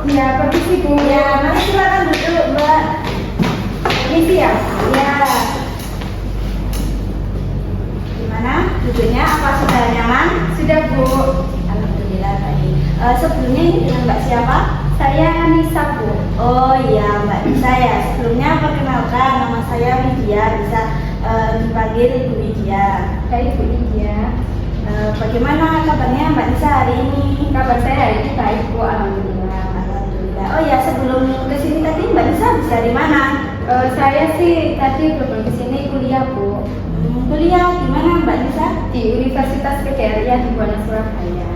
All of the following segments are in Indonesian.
Iya, permisi Bu. Ya, mari silakan duduk, Mbak. Permisi ya. Ya. Gimana? Duduknya apa sudah nyaman? Sudah Bu. Alhamdulillah baik. Sebelumnya ini dengan Mbak siapa? Saya Anissa Bu. Oh iya, Mbak Nisa ya. Sebelumnya perkenalkan, nama saya Widya, bisa dipanggil Ibu Widya. Baik Bu Lydia. Bagaimana kabarnya Mbak Nisa hari ini? Kabar saya hari ini baik Bu, alhamdulillah. Alhamdulillah. Oh ya, sebelum kesini tadi Mbak Nisa bisa dari mana? Saya sih tadi belum ke sini kuliah Bu Kuliah di mana Mbak Nisa? di Universitas Kejaria di Buana Surabaya.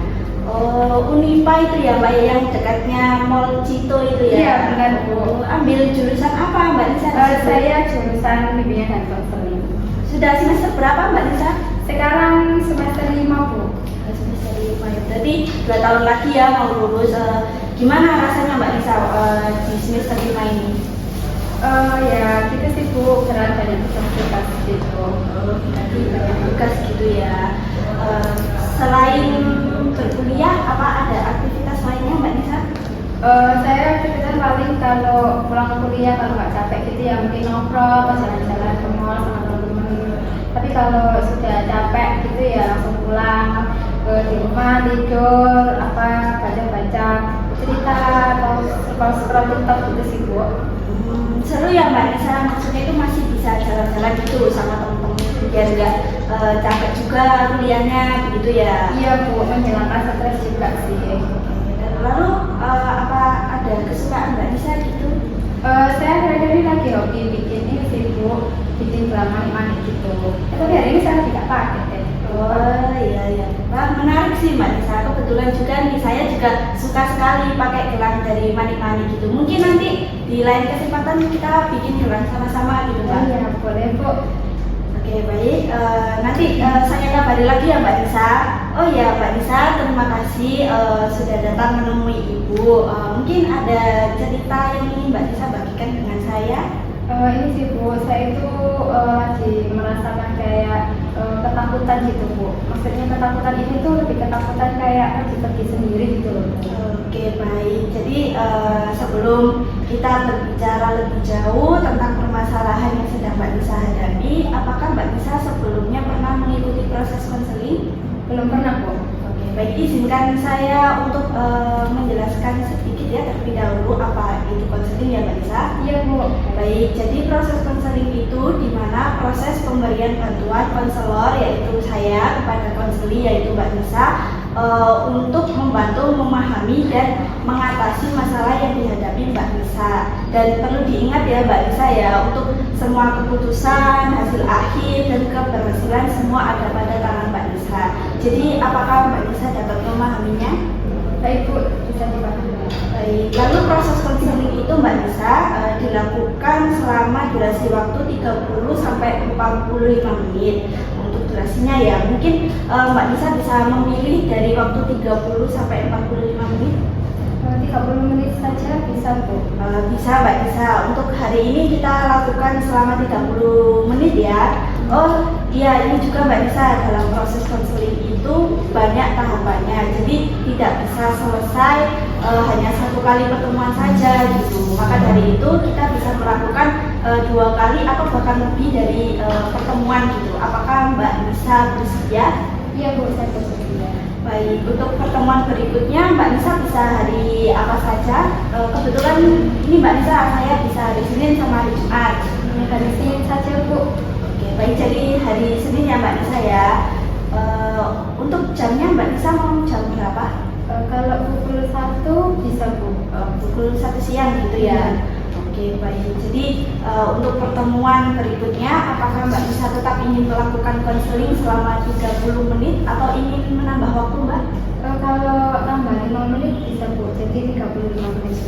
Oh, Unipa itu ya Mbak, yang dekatnya Mall Cito itu ya? Iya, benar, Bu. Ambil jurusan apa Mbak Nisa? Saya jurusan bimbingan dan konseling. Sudah semester berapa Mbak Nisa? Sekarang semester 5 Bu. Semester 5 ya. Berarti 2 tahun lagi ya mau lulus. Gimana rasanya Mbak Nisa di semester 5 ini? Ya gitu sih Bu, berat banyak tugas gitu. Berarti banyak tugas gitu ya. Selain berkuliah, apa ada aktivitas lainnya Mbak Nisa? Saya kebetulan paling kalau pulang kuliah kalau nggak capek gitu ya mungkin nongkrong atau jalan-jalan ke mall sama teman-teman. Tapi kalau sudah capek gitu ya langsung pulang di rumah tidur apa baca-baca cerita atau scroll TikTok gitu sih Bu. Seru ya Mbak Nisa, maksudnya itu masih bisa jalan-jalan gitu sama teman-teman biar nggak capek juga kuliahnya begitu ya. Iya Bu, menghilangkan stres juga sih. Lalu apa ada kesukaan Mbak Nisa gitu? Saya akhir-akhir ini lagi hobi bikin ini sih Bu, bikin gelang manik gitu. Tapi hari ini saya tidak pakai deh. Oh iya iya, wah menarik sih Mbak Nisa. Kebetulan juga nih saya juga suka sekali pakai gelang dari manik-manik gitu. Mungkin nanti di lain kesempatan kita bikin gelang sama-sama gitu Mbak. Iya boleh Bu. Oke baik, nanti saya kabari lagi ya Mbak Nisa. Oh ya Mbak Nisa, terima kasih sudah datang menemui Ibu. Mungkin ada cerita yang ingin Mbak Nisa bagikan dengan saya? Ini sih Bu, saya itu lagi merasakan kayak ketakutan gitu Bu. Maksudnya ketakutan ini tuh lebih ketakutan kayak pergi sendiri gitu loh Bu. Oke baik, jadi sebelum kita berbicara lebih jauh tentang permasalahan yang sedang Mbak Nisa hadapi, apakah Mbak Nisa sebelumnya pernah mengikuti proses konseling? Belum pernah Bu. Oke baik, izinkan saya untuk menjelaskan sedikit ya terlebih dahulu apa itu konseling ya Mbak Nisa. Iya Bu. Baik, jadi proses konseling itu di mana proses pemberian bantuan konselor yaitu saya kepada konseli yaitu Mbak Nisa untuk membantu memahami dan mengatasi masalah yang dihadapi Mbak Nisa. Dan perlu diingat ya Mbak Nisa ya, untuk semua keputusan, hasil akhir dan keberhasilan semua ada pada tangan Mbak Nisa. Jadi apakah Mbak Nisa dapat memahaminya? Baik Bu, bisa dipahami. Baik, lalu proses konseling itu Mbak Nisa dilakukan selama durasi waktu 30 sampai 45 menit. Untuk durasinya ya, mungkin Mbak Nisa bisa memilih dari waktu 30 sampai 45 menit. 30 menit saja bisa Bu. Bisa Mbak Nisa, untuk hari ini kita lakukan selama 30 menit ya. Oh iya, ini juga Mbak Nisa, dalam proses konseling itu banyak tahapannya, jadi tidak bisa selesai hanya satu kali pertemuan saja gitu. Maka dari itu kita bisa melakukan 2 kali atau bahkan lebih dari pertemuan gitu. Apakah Mbak Nisa bersedia? Iya Bu, saya bersedia. Baik, untuk pertemuan berikutnya Mbak Nisa bisa hari apa saja? Kebetulan ini Mbak Nisa saya bisa hari Senin sama hari Jumat. Hari Senin saja Bu. Oke, baik, jadi hari Senin ya Mbak Nisa ya. Untuk jamnya Mbak Nisa mau jam berapa? Kalau pukul 1 bisa Bu. Pukul 1 siang gitu ya. Oke baik, jadi untuk pertemuan berikutnya apakah Mbak Nisa tetap ingin melakukan konseling selama 30 menit atau ingin menambah waktu Mbak? Kalau tambah 5 menit bisa Bu, jadi 35 menit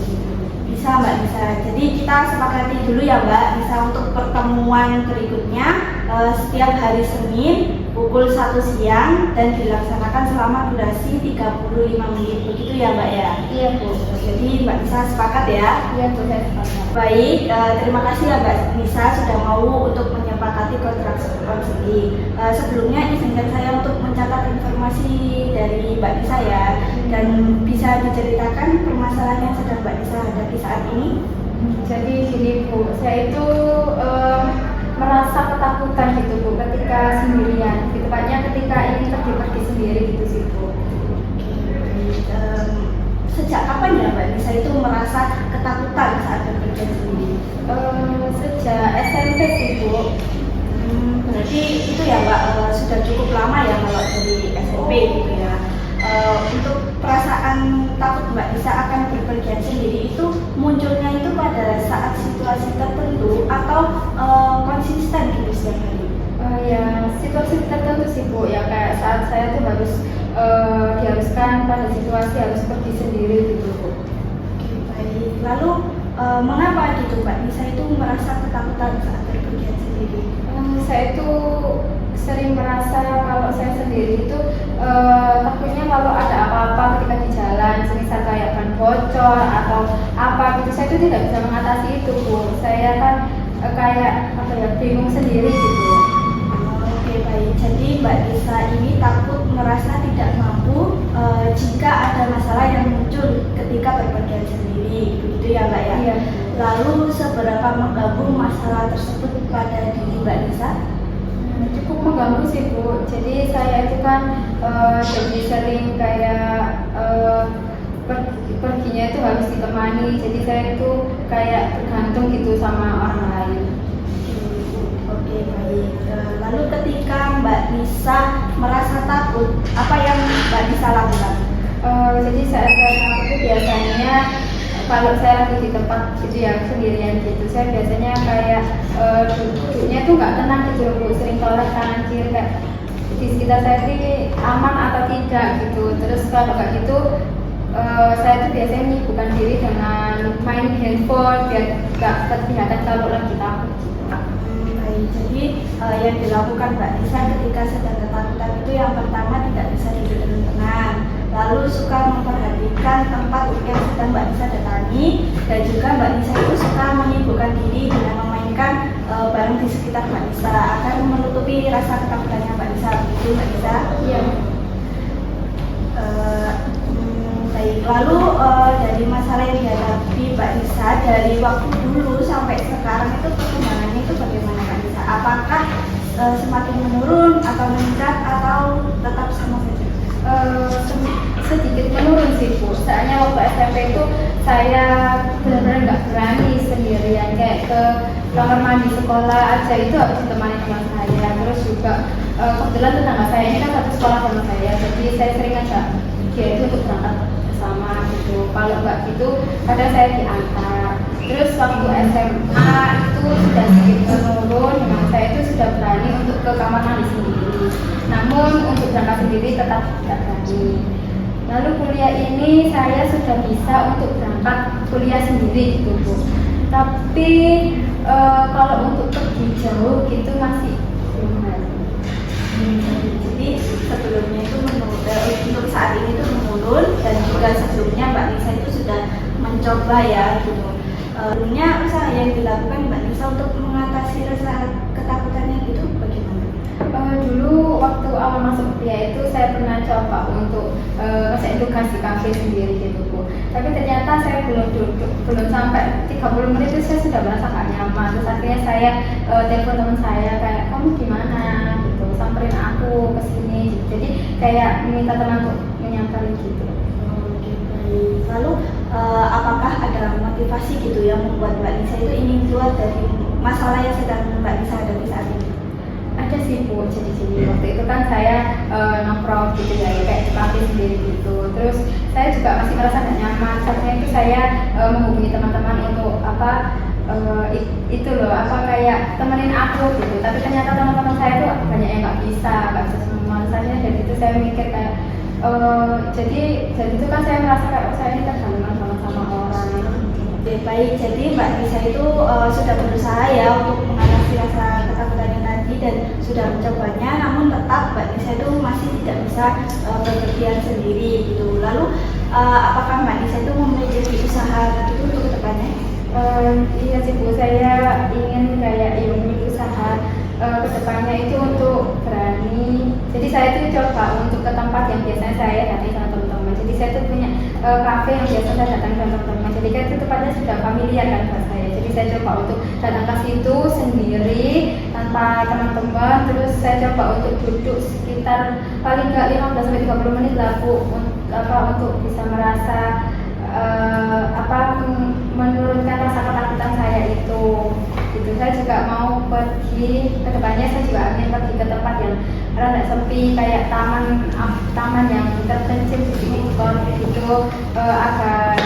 Bisa Mbak Nisa, jadi kita sepakati dulu ya Mbak Nisa untuk pertemuan berikutnya setiap hari Senin pukul 1 siang dan dilaksanakan selama durasi 35 menit, begitu ya Mbak ya? Iya Bu. Jadi Mbak Nisa sepakat ya? Iya Bu, saya sepakat. Baik, terima kasih ya Mbak Nisa sudah mau untuk menyepakati kontrak konseling. Sebelumnya izinkan saya untuk mencatat informasi dari Mbak Nisa ya, dan bisa diceritakan permasalahan yang sedang Mbak Nisa hadapi saat ini? Jadi gini Bu, saya itu merasa ketakutan gitu Bu ketika sendirian, tepatnya ketika ingin pergi sendiri gitu sih Bu. Sejak kapan ya Mbak Nisa itu merasa ketakutan saat bepergian sendiri? Sejak SMP sih Bu. Berarti itu ya Mbak, sudah cukup lama ya kalau dari SMP gitu ya. Untuk perasaan takut Mbak Nisa akan berpergian sendiri itu munculnya itu pada saat situasi tertentu atau konsisten gitu setiap hari? Ya situasi tertentu sih Bu, ya kayak saat saya tuh harus diharuskan pada situasi harus pergi sendiri gitu Bu. Oke, baik. Lalu mengapa gitu Mbak Nisa itu merasa ketakutan saat berpergian sendiri? Saya itu sering merasa kalau saya sendiri itu takutnya kalau ada apa-apa ketika di jalan, semisal kayak ban bocor atau apa gitu, saya itu tidak bisa mengatasi itu Bu. Saya kan kayak apa ya, bingung sendiri gitu. Oke, baik. Jadi Mbak Nisa ini takut merasa tidak mampu jika ada masalah yang muncul ketika berpergian sendiri, begitu ya Mbak ya? Iya. Lalu seberapa mengganggu masalah tersebut pada diri Mbak Nisa? Cukup mengganggu sih Bu. Jadi saya itu kan jadi sering kayak perginya itu harus ditemani. Jadi saya itu kayak tergantung gitu sama orang lain. Oke, baik. Lalu ketika Mbak Nisa merasa takut, apa yang Mbak Nisa lakukan? Jadi saat saya takut itu biasanya kalau saya lagi di tempat gitu ya sendirian gitu, saya biasanya kayak duduknya tuh nggak tenang gitu Bu, sering tolak kanan kiri kayak di sekitar saya ini aman atau tidak gitu. Terus kalau nggak gitu saya tuh biasanya menyibukkan diri dengan main handphone biar nggak terlihat kalau lagi takut gitu. Baik, jadi yang dilakukan Mbak Nisa ketika sedang ketakutan itu yang pertama tidak bisa duduk dengan tenang, lalu suka memperhatikan tempat yang sedang Mbak Nisa datangi, dan juga Mbak Nisa itu suka menyibukkan diri dengan memainkan barang di sekitar Mbak Nisa agar menutupi rasa ketakutannya Mbak Nisa. Begitu Mbak Nisa? Iya. Baik, lalu dari masalah yang dihadapi Mbak Nisa dari waktu dulu sampai sekarang itu perkembangannya itu bagaimana Mbak Nisa? Apakah semakin menurun atau meningkat atau tetap sama saja? Sedikit menurun sih Bu. Soalnya waktu SMP itu saya benar-benar nggak berani sendirian, kayak ke kamar mandi sekolah aja itu harus ditemani teman saya. Terus juga kebetulan tetangga saya ini kan satu sekolah sama saya, jadi saya sering ngajak dia itu untuk berangkat bersama gitu. Kalau nggak gitu kadang saya diantar. Terus waktu SMA itu sudah sedikit menurun, memang saya itu sudah berani untuk ke kamar mandi sendiri. Namun untuk berangkat sendiri tetap tidak berani. Lalu kuliah ini saya sudah bisa untuk berangkat kuliah sendiri gitu Bu. Tapi kalau untuk pergi jauh gitu masih belum berani. Jadi sebelumnya itu untuk saat ini itu menurun, dan juga sebelumnya Mbak Nisa itu sudah mencoba ya gitu. Sebelumnya usaha yang dilakukan Mbak Nisa untuk mengatasi rasa ketakutannya itu bagaimana? Dulu waktu awal masuk kuliah itu saya pernah coba untuk ngerjain tugas di kafe sendiri gitu Bu. Tapi ternyata saya belum sampai 30 menit itu saya sudah merasa gak nyaman. Terus akhirnya saya telepon teman saya kayak, kamu gimana gitu, samperin aku ke sini gitu. Jadi kayak minta teman untuk menyamperin gitu. Oke, baik. Lalu apakah ada motivasi gitu yang membuat Mbak Nisa itu ingin keluar dari masalah yang sedang Mbak Nisa hadapi saat ini? Ada sih Bu, jadi waktu itu kan saya nongkrong gitu ya, kayak di kafe sendiri gitu. Terus saya juga masih merasa gak nyaman. Saatnya itu saya menghubungi teman-teman untuk itu loh, apa kayak temenin aku gitu. Tapi ternyata teman-teman saya tuh banyak yang nggak bisa semua. Misalnya dari itu saya mikir kayak jadi itu kan saya merasa kayak saya ini tergantung sama orang. Oke, baik. Jadi Mbak Nisa itu sudah berusaha ya untuk mengatasi rasa ketakutannya tadi dan sudah mencobanya, namun tetap Mbak Nisa itu masih tidak bisa berpergian sendiri gitu. Lalu apakah Mbak Nisa itu memiliki usaha gitu untuk kedepannya? Iya sih Bu, saya ingin kayak memiliki usaha kedepannya itu untuk berani. Jadi saya itu coba untuk ke tempat yang biasanya saya datang sama teman-teman. Jadi saya tuh punya kafe yang biasa saya datang ke teman-teman. Jadi kan itu tempatnya sudah familiar kan buat saya. Jadi saya coba untuk datang ke situ sendiri tanpa teman-teman. Terus saya coba untuk duduk sekitar paling nggak 15 sampai 30 menit lah Bu, untuk bisa merasa menurunkan rasa ketakutan saya itu. Gitu. Saya juga mau pergi ke depannya, saya juga ingin pergi ke tempat yang rada sepi kayak taman yang terpencil di gitu, agar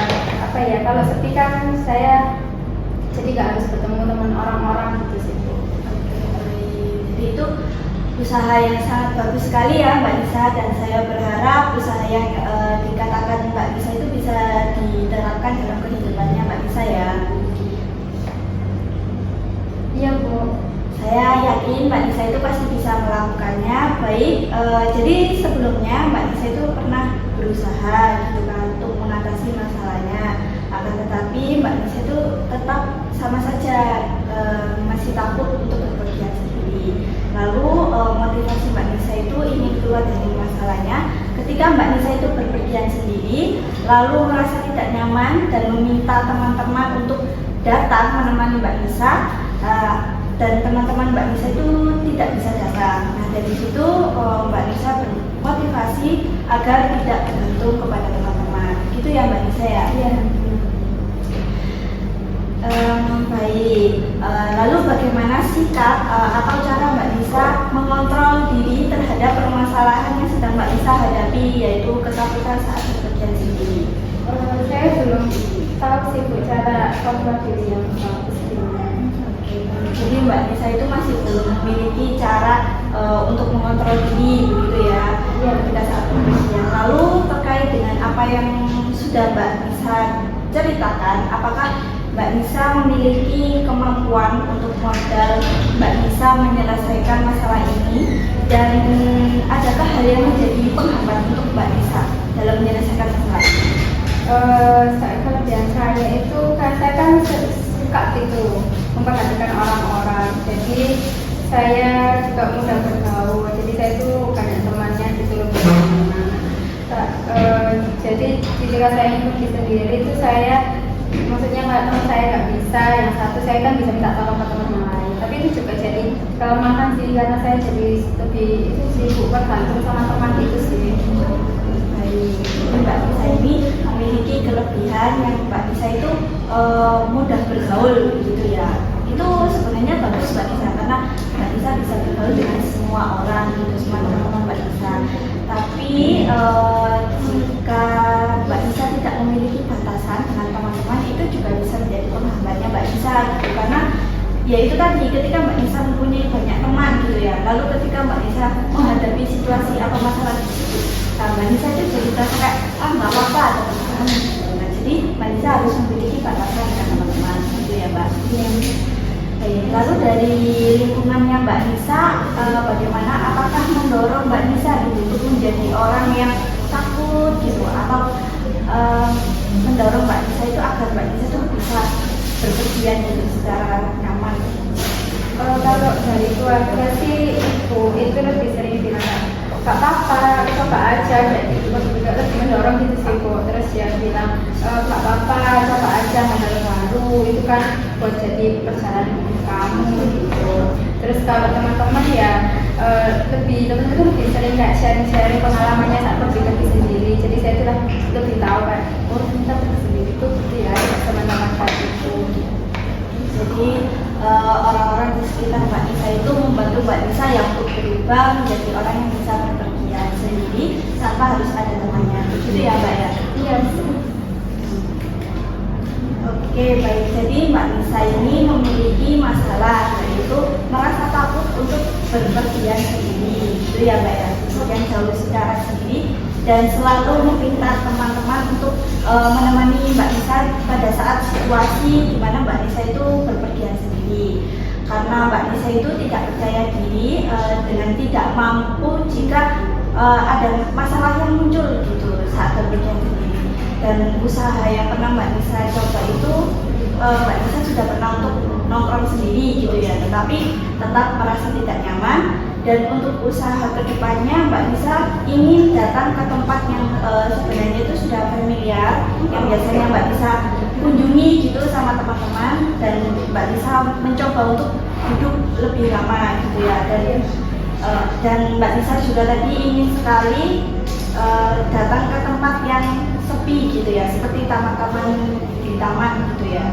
kalau sepi kan saya jadi nggak harus bertemu teman orang-orang gitu sih. Jadi itu usaha yang sangat bagus sekali ya Mbak Nisa, dan saya berharap usaha yang dikatakan Mbak Nisa itu bisa diterapkan dalam kehidupannya Mbak Nisa ya. Iya Bu. Saya yakin Mbak Nisa itu pasti bisa melakukannya. Baik, jadi sebelumnya Mbak Nisa itu pernah berusaha gitu kan untuk mengatasi masalahnya. Akan tetapi Mbak Nisa itu tetap sama saja masih takut untuk berpergian sendiri. Lalu motivasi Mbak Nisa itu ingin keluar dari masalahnya ketika Mbak Nisa itu berpergian sendiri, lalu merasa tidak nyaman dan meminta teman-teman untuk datang menemani Mbak Nisa. Dan teman-teman Mbak Nisa itu tidak bisa datang. Nah dari situ Mbak Nisa bermotivasi agar tidak bergantung kepada teman-teman. Gitu ya Mbak Nisa ya? Iya. Baik. Lalu bagaimana sikap atau cara Mbak Nisa mengontrol diri terhadap permasalahan yang sedang Mbak Nisa hadapi, yaitu ketakutan saat bepergian sendiri? Saya belum tahu sih Bu cara kontrol diri yang bagus gimana. Jadi Mbak Nisa itu masih belum memiliki cara untuk mengontrol diri begitu ya, ketika saat bepergian. Lalu terkait dengan apa yang sudah Mbak Nisa ceritakan, apakah Mbak Nisa memiliki kemampuan untuk modal Mbak Nisa menyelesaikan masalah ini, dan adakah hal yang menjadi penghambat untuk Mbak Nisa dalam menyelesaikan masalah ini? Kelebihan saya itu saya kan suka gitu memperhatikan orang-orang, jadi saya juga mudah bergaul, jadi saya itu banyak temannya gitu loh. Jadi ketika saya ingin pergi sendiri itu saya, maksudnya kalau teman saya nggak bisa, yang satu saya kan bisa minta tolong ke teman yang lain, tapi itu juga jadi kelemahan sih, karena saya jadi lebih sibuk bergantung sama teman itu sih. Baik, Mbak Nisa ini memiliki kelebihan yang Mbak Nisa itu mudah bergaul gitu ya. Itu sebenarnya bagus Mbak Nisa, karena Mbak Nisa bisa bergaul dengan semua orang gitu, semua teman-teman Mbak Nisa. Tapi jika Mbak Nisa tidak memiliki batasan dengan teman-teman, itu juga bisa menjadi penghambatnya Mbak Nisa gitu. Karena ya itu tadi, ketika Mbak Nisa mempunyai banyak teman gitu ya, lalu ketika Mbak Nisa menghadapi situasi apa masalah di situ, Mbak Nisa itu jadi merasa kayak nggak apa-apa atau teman-teman gitu. Nah jadi Mbak Nisa harus memiliki batasan dengan teman-teman gitu ya Mbak. Lalu dari lingkungannya Mbak Nisa, bagaimana, apakah mendorong Mbak Nisa gitu untuk menjadi orang yang takut gitu, atau mendorong Mbak Nisa itu agar Mbak Nisa itu bisa berpergian gitu secara nyaman? Kalau dari keluarga sih itu lebih sering bilang gak apa-apa, coba aja kayak gitu, juga lebih mendorong gitu sih Bu. Terus ya bilang gak apa-apa, coba aja hal baru, itu kan buat jadi perjalanan kamu gitu. Terus kalau teman-teman ya teman-teman itu lebih sering kayak sharing pengalamannya saat pergi sendiri. Jadi saya tuh lebih tahu kan, kita pergi sendiri tuh ya teman-teman saat itu. Jadi orang-orang di sekitar Mbak Nisa itu membantu Mbak Nisa yang untuk berubah menjadi orang yang bisa berpergian sendiri tanpa harus ada temannya. Begitu ya Mbak ya? Iya. Oke, baik. Jadi Mbak Nisa ini memiliki masalah, yaitu merasa takut untuk berpergian sendiri. Itu ya Mbak ya? Yang jauh secara sendiri, dan selalu meminta teman-teman untuk menemani Mbak Nisa pada saat situasi di mana Mbak Nisa itu berpergian sendiri. Karena Mbak Nisa itu tidak percaya diri dengan tidak mampu jika ada masalah yang muncul gitu saat berpergian sendiri. Dan usaha yang pernah Mbak Nisa coba itu, Mbak Nisa sudah pernah untuk nongkrong sendiri gitu ya, tetapi tetap merasa tidak nyaman Dan untuk usaha kedepannya Mbak Nisa ingin datang ke tempat yang sebenarnya itu sudah familiar, yang biasanya Mbak Nisa kunjungi gitu sama teman-teman, dan Mbak Nisa mencoba untuk hidup lebih lama gitu ya. Dan Mbak Nisa juga tadi ingin sekali datang ke tempat yang sepi gitu ya, seperti taman-taman di taman gitu ya.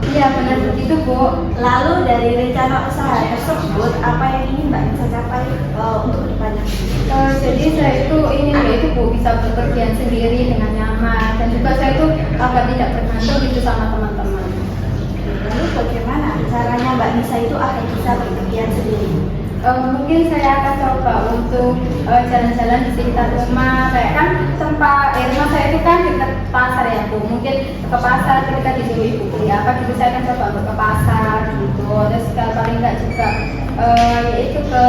Iya benar begitu Bu. Lalu dari rencana usaha tersebut, apa yang ingin Mbak Nisa capai untuk kedepannya? Jadi saya itu ingin yaitu Bu bisa bepergian sendiri dengan nyaman, dan juga saya itu agar tidak bergantung gitu sama teman-teman. Lalu bagaimana caranya Mbak Nisa itu agar bisa bepergian sendiri? Mungkin saya akan coba untuk jalan-jalan di sekitar rumah. Kayak kan rumah saya itu kan dekat pasar ya Bu. Mungkin ke pasar ketika disuruh ibu beli apa gitu, saya akan coba untuk ke pasar gitu. Terus kalau paling enggak juga yaitu ke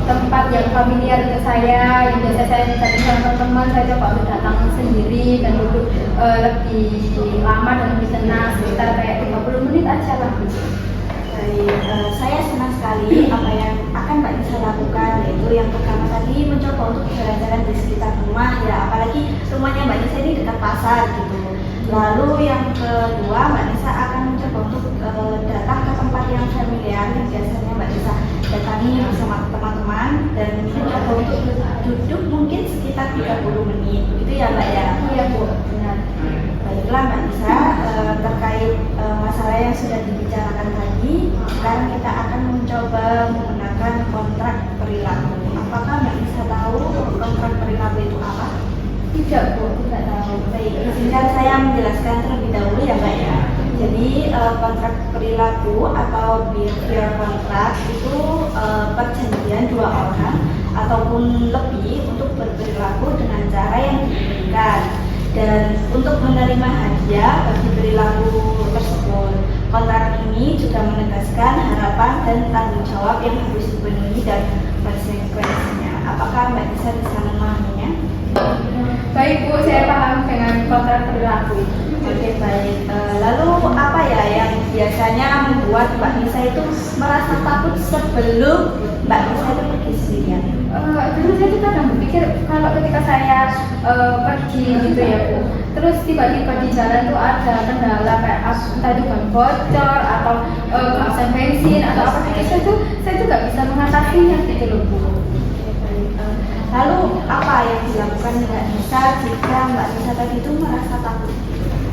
tempat yang familiar untuk saya, yang biasa saya tadi sama teman-teman, saya coba untuk datang sendiri dan duduk lebih lama dan lebih tenang, sekitar kayak 30 menit aja lah gitu. Baik, saya senang sekali apa yang akan Mbak Nisa lakukan, yaitu yang pertama tadi mencoba untuk jalan-jalan di sekitar rumah ya, apalagi rumahnya Mbak Nisa ini dekat pasar gitu. Lalu yang kedua, Mbak Nisa akan mencoba untuk datang ke tempat yang familiar yang biasanya Mbak Nisa datangi bersama teman-teman, dan mencoba untuk duduk mungkin sekitar 30 menit gitu ya Mbak ya. Iya Bu, benar. Baiklah Mbak Nisa, terkait masalah yang sudah dibicarakan tadi, sekarang kita akan mencoba menggunakan kontrak perilaku. Apakah Mbak Nisa tahu kontrak perilaku itu apa? Tidak Bu, tidak tahu. Baik, izinkan saya menjelaskan terlebih dahulu ya Mbak ya. Jadi kontrak perilaku atau behavior contract itu perjanjian dua orang ataupun lebih untuk berperilaku dengan cara yang diberikan dan untuk menerima hadiah bagi perilaku tersebut. Kontrak ini juga menegaskan harapan dan tanggung jawab yang harus dipenuhi dan konsekuensinya. Apakah Mbak Nisa bisa memahaminya? Baik Bu, saya paham dengan kontrak perilaku itu. Oke, baik. Lalu apa ya yang biasanya membuat Mbak Nisa itu merasa takut sebelum Mbak Nisa itu pergi sendirian? Dulu saya tuh kadang berpikir kalau ketika saya pergi gitu ya Bu, terus tiba-tiba di jalan tuh ada kendala kayak entah itu ban bocor atau kehabisan bensin atau apa gitu, saya tuh nggak bisa mengatasinya gitu loh Bu. Lalu apa yang dilakukan Mbak Nisa jika Mbak Nisa tadi itu merasa takut?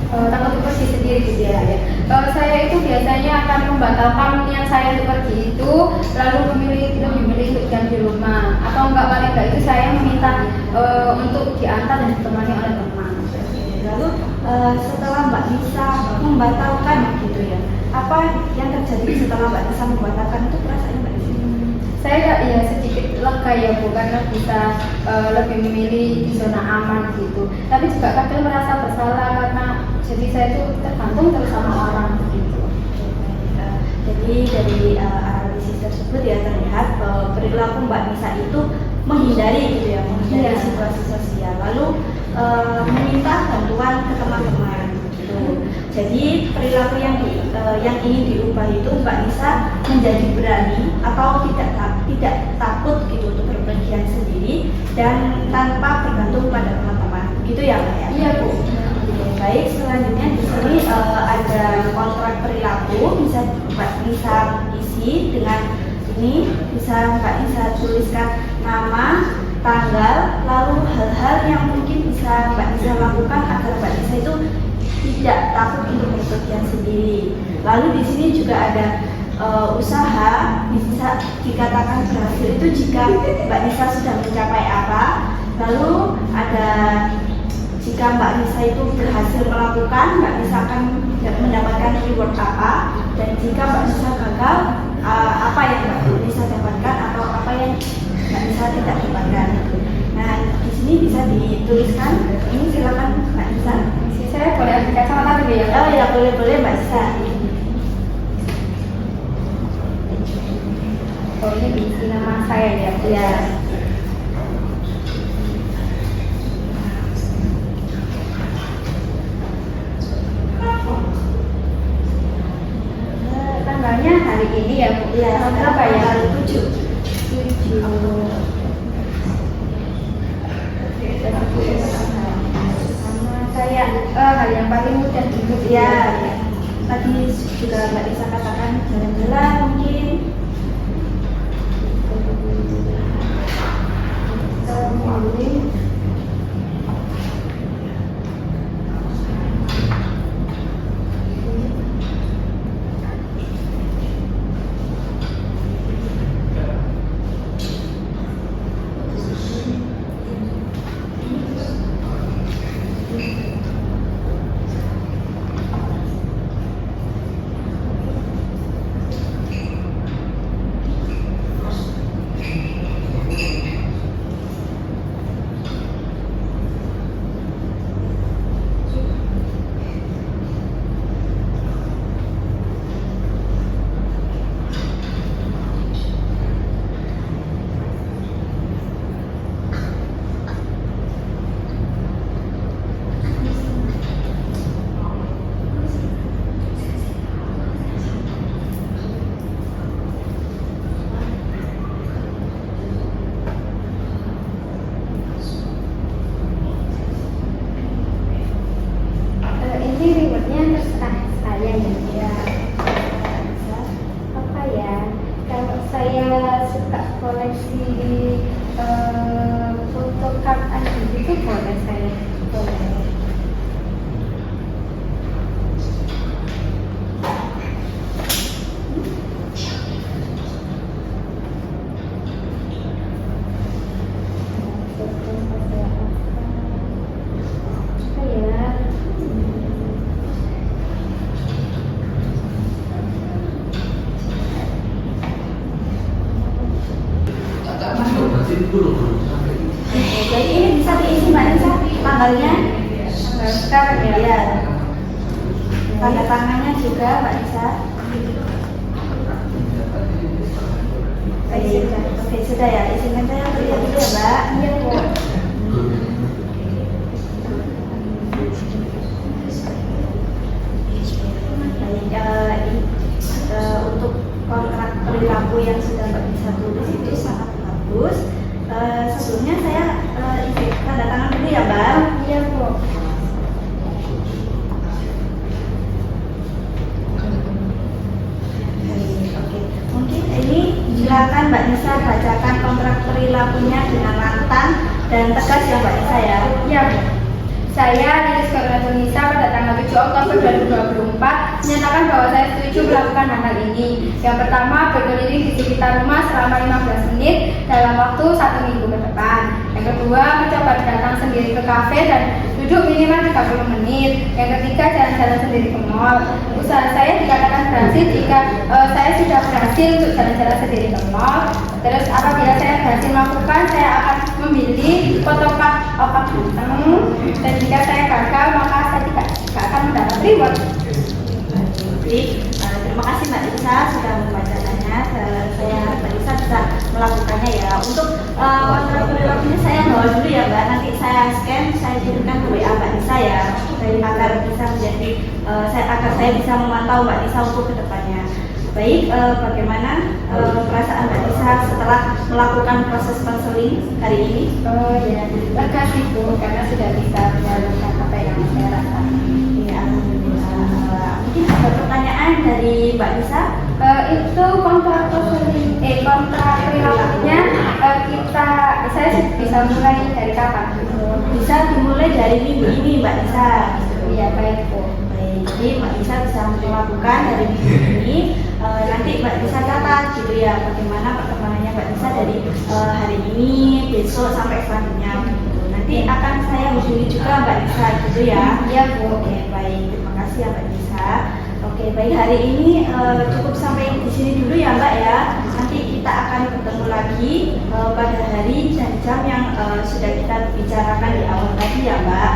Takut untuk pergi sendiri gitu ya. Saya itu biasanya akan membatalkan niat saya untuk pergi itu, lalu lebih memilih untuk diam di rumah, atau enggak paling enggak itu saya meminta untuk diantar dan ditemani oleh teman. Lalu setelah Mbak Nisa membatalkan gitu ya, apa yang terjadi setelah Mbak Nisa membatalkan itu perasaan Mbak Nisa? Saya ya sedikit lega ya Bu, karena bisa lebih memilih di zona aman gitu. Tapi juga kadang merasa bersalah karena jadi saya itu tergantung terus sama orang gitu. Jadi dari analisis tersebut ya terlihat bahwa perilaku Mbak Nisa itu menghindari gitu ya, menghindari situasi sosial, lalu meminta bantuan ke teman-teman gitu. Jadi perilaku yang ingin diubah itu Mbak Nisa menjadi berani atau tidak takut gitu untuk berpergian sendiri dan tanpa bergantung pada teman-teman. Gitu ya Mbak ya? Iya Bu. Baik, selanjutnya di sini ada kontrak perilaku, bisa Mbak Nisa isi dengan ini, bisa Mbak Nisa tuliskan nama, tanggal, lalu hal-hal yang mungkin bisa Mbak Nisa lakukan agar Mbak Nisa itu tidak takut untuk berpergian sendiri. Lalu di sini juga ada usaha bisa dikatakan berhasil itu jika Mbak Nisa sudah mencapai apa. Lalu ada jika Mbak Nisa itu berhasil melakukan, Mbak Nisa akan mendapatkan reward apa, dan jika Mbak Nisa gagal, apa yang Mbak Nisa dapatkan atau apa yang Mbak Nisa tidak dapatkan. Nah, di sini bisa dituliskan. Ini silakan Mbak Nisa. Saya boleh ambil kacamata dulu ya? Oh ya, boleh Mbak Nisa. Oh ini diisi nama saya ya? Ya. Tanggalnya hari ini ya Bu? Ya, berapa ya? tanggal 7. Setuju. Sama saya hal yang paling mudah hidup Ya, tadi juga Mbak Nisa katakan jalan-jalan mungkin. Ini rewardnya terserah saya ya. Apa ya? Kalau saya suka koleksi photocard itu boleh saya boleh. Jadi ini bisa diisi Mbak Nisa tanggalnya. Sekarang ya. Ya. Tanda tangannya juga Mbak Nisa. Oke, sudah ya. Izinkan saya terlihat dulu ya Mbak. Iya, Bu. Untuk kontrak perilaku yang sudah Mbak Nisa tulis itu sangat bagus. Sebelumnya saya izin tanda tangan dulu ya Mbak. Iya, Bu. Oke, mungkin ini silakan Mbak Nisa bacakan kontrak perilakunya dengan lantang dan tegas ya Mbak Nisa ya. Iya, Bu. Saya, Lilis Koordinator Nisa, pada tanggal 7 Oktober 2024 menyatakan bahwa saya setuju melakukan hal ini. Yang pertama, berkeliling di sekitar rumah selama 15 menit dalam waktu 1 minggu ke depan. Yang kedua, mencoba datang sendiri ke kafe dan duduk minimal 30 menit. Yang ketiga, jalan-jalan sendiri ke mall. Usaha saya dikatakan berhasil jika saya sudah berhasil untuk jalan-jalan sendiri ke mall. Terus apabila saya berhasil melakukan, saya akan membeli photocard opak ganteng. Dan jika saya gagal, maka saya tidak akan mendapat reward. Baik, terima kasih Mbak Nisa sudah membacakannya. Saya Mbak Nisa bisa melakukannya ya. Untuk kontrak perilakunya saya bawa dulu ya Mbak. Nanti saya scan, saya kirimkan ke WA Mbak Nisa ya, agar bisa menjadi agar saya bisa memantau Mbak Nisa untuk kedepannya. Baik, bagaimana perasaan Mbak Nisa setelah melakukan proses konseling hari ini? Oh ya, lega sih Bu, karena sudah bisa menyalurkan apa yang saya rasakan. Ya, alhamdulillah. Mungkin ada pertanyaan dari Mbak Nisa? Itu kontrak kontrak perilakunya saya bisa mulai dari kapan? Bisa dimulai dari minggu ini Mbak Nisa. Iya, baik Bu. Baik, jadi Mbak Nisa bisa melakukan dari minggu ini. Nanti Mbak Nisa catat gitu ya, bagaimana perkembangannya Mbak Nisa dari hari ini, besok sampai selanjutnya. Gitu. Nanti akan saya hubungi juga Mbak Nisa gitu ya. Iya Bu. Oke, baik, terima kasih ya Mbak Nisa. Oke, baik, hari ini cukup sampai di sini dulu ya Mbak ya. Nanti kita akan bertemu lagi pada hari dan jam yang sudah kita bicarakan di awal tadi ya Mbak.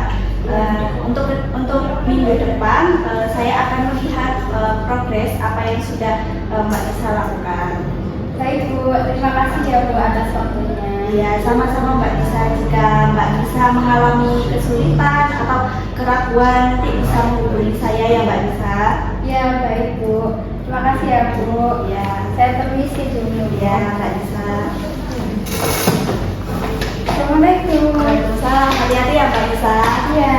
Untuk minggu depan saya akan melihat progres apa yang sudah Mbak Nisa lakukan. Baik Bu, terima kasih ya Bu atas waktunya. Ya, sama-sama Mbak Nisa. Jika Mbak Nisa mengalami kesulitan atau keraguan, nanti bisa menghubungi saya ya Mbak Nisa. Ya baik Bu. Terima kasih ya Bu. Ya, Saya permisi dulu. ya Mbak Nisa. Assalamualaikum. Waalaikumsalam. Hati-hati ya Mbak Nisa. Ya.